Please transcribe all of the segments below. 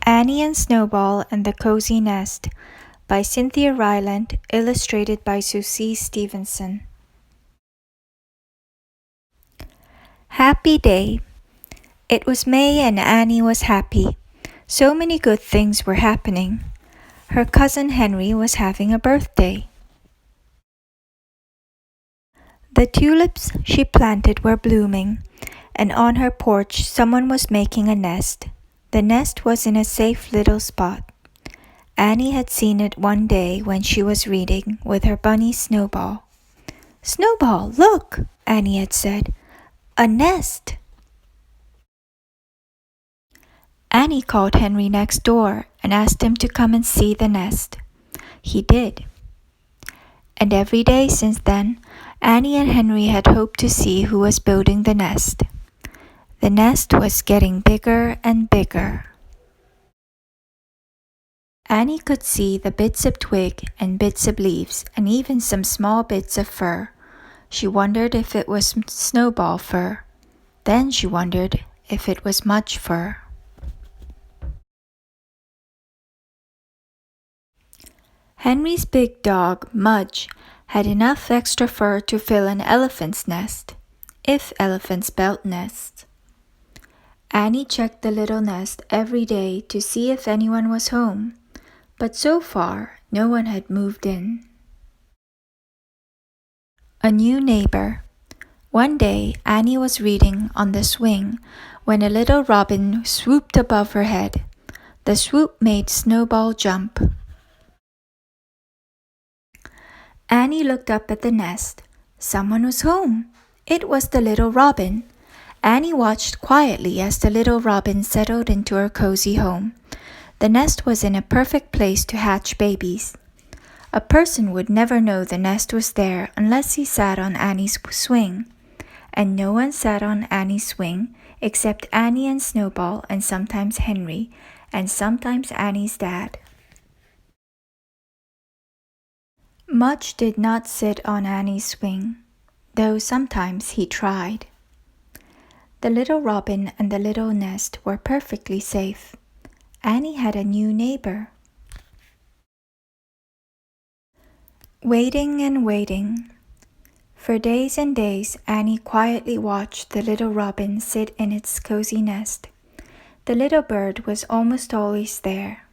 Annie and Snowball and the Cozy Nest by Cynthia Ryland, illustrated by Susie Stevenson. Happy Day. It was May and Annie was happy. So many good things were happening. Her cousin Henry was having a birthday. The tulips she planted were blooming, and on her porch someone was making a nest. The nest was in a safe little spot. Annie had seen it one day when she was reading with her bunny Snowball. "Snowball, look," Annie had said. "A nest." Annie called Henry next door and asked him to come and see the nest. He did. And every day since then, Annie and Henry had hoped to see who was building the nest. The nest was getting bigger and bigger. Annie could see the bits of twig and bits of leaves and even some small bits of fur. She wondered if it was Snowball fur. Then she wondered if it was Mudge fur. Henry's big dog, Mudge, had enough extra fur to fill an elephant's nest, if elephants built nests. Annie checked the little nest every day to see if anyone was home, but so far no one had moved in. A new neighbor. One day Annie was reading on the swing when a little robin swooped above her head. The swoop made Snowball jump. Annie looked up at the nest. Someone was home. It was the little robin. Annie watched quietly as the little robin settled into her cozy home. The nest was in a perfect place to hatch babies. A person would never know the nest was there unless he sat on Annie's swing. And no one sat on Annie's swing except Annie and Snowball and sometimes Henry and sometimes Annie's dad. Mudge did not sit on Annie's swing, though sometimes he tried. The little robin and the little nest were perfectly safe. Annie had a new neighbor. Waiting and waiting. For days and days, Annie quietly watched the little robin sit in its cozy nest. The little bird was almost always there.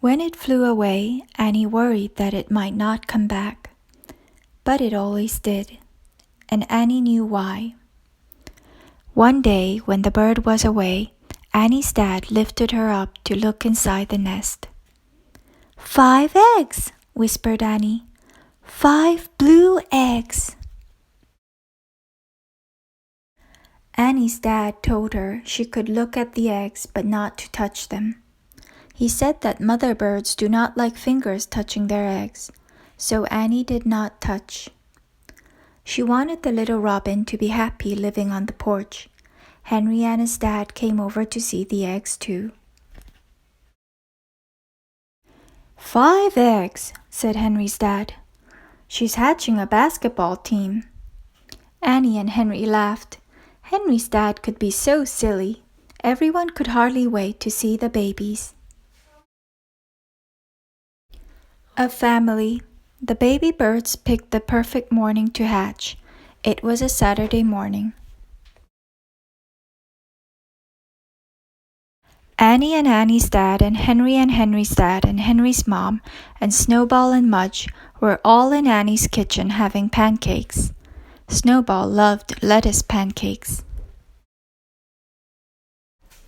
When it flew away, Annie worried that it might not come back. But it always did, and Annie knew why. One day, when the bird was away, Annie's dad lifted her up to look inside the nest. "5 eggs," whispered Annie. "5 blue eggs." Annie's dad told her she could look at the eggs but not to touch them. He said that mother birds do not like fingers touching their eggs, so Annie did not touch. She wanted the little robin to be happy living on the porch. Henry and his dad came over to see the eggs too. "5 eggs," said Henry's dad. "She's hatching a basketball team." Annie and Henry laughed. Henry's dad could be so silly. Everyone could hardly wait to see the babies. A family. The baby birds picked the perfect morning to hatch. It was a Saturday morning. Annie and Annie's dad and Henry's dad and Henry's mom and Snowball and Mudge were all in Annie's kitchen having pancakes. Snowball loved lettuce pancakes.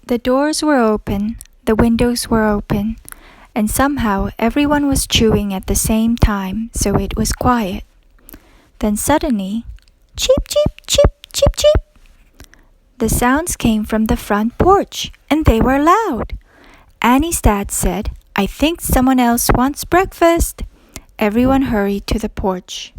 The doors were open, the windows were open, and somehow everyone was chewing at the same time, so it was quiet. Then suddenly, cheep, cheep, cheep, cheep, cheep. The sounds came from the front porch, and they were loud. Annie's dad said, "I think someone else wants breakfast." Everyone hurried to the porch.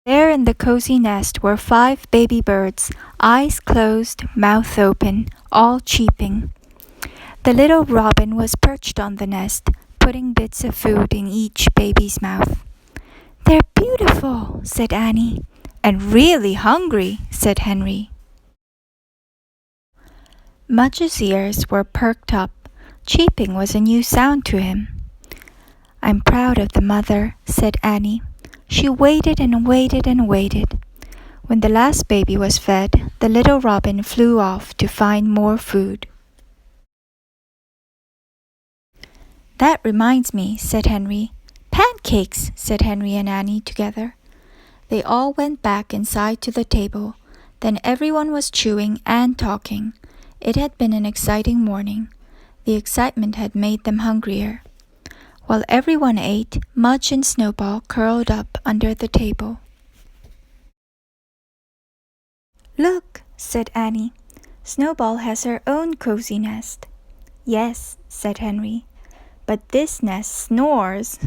There in the cozy nest were 5 baby birds, eyes closed, mouth open, all cheeping. The little robin was perched on the nest, putting bits of food in each baby's mouth. "They're beautiful," said Annie. And really hungry, said Henry. Mudge's ears were perked up. Cheeping was a new sound to him. I'm proud of the mother, said Annie. She waited and waited and waited. When the last baby was fed, the little robin flew off to find more food. That reminds me, said Henry. Pancakes, said Henry and Annie together. They all went back inside to the table. Then everyone was chewing and talking. It had been an exciting morning. The excitement had made them hungrier. While everyone ate, Mudge and Snowball curled up under the table. Look, said Annie. Snowball has her own cozy nest. Yes, said Henry. But this nest snores.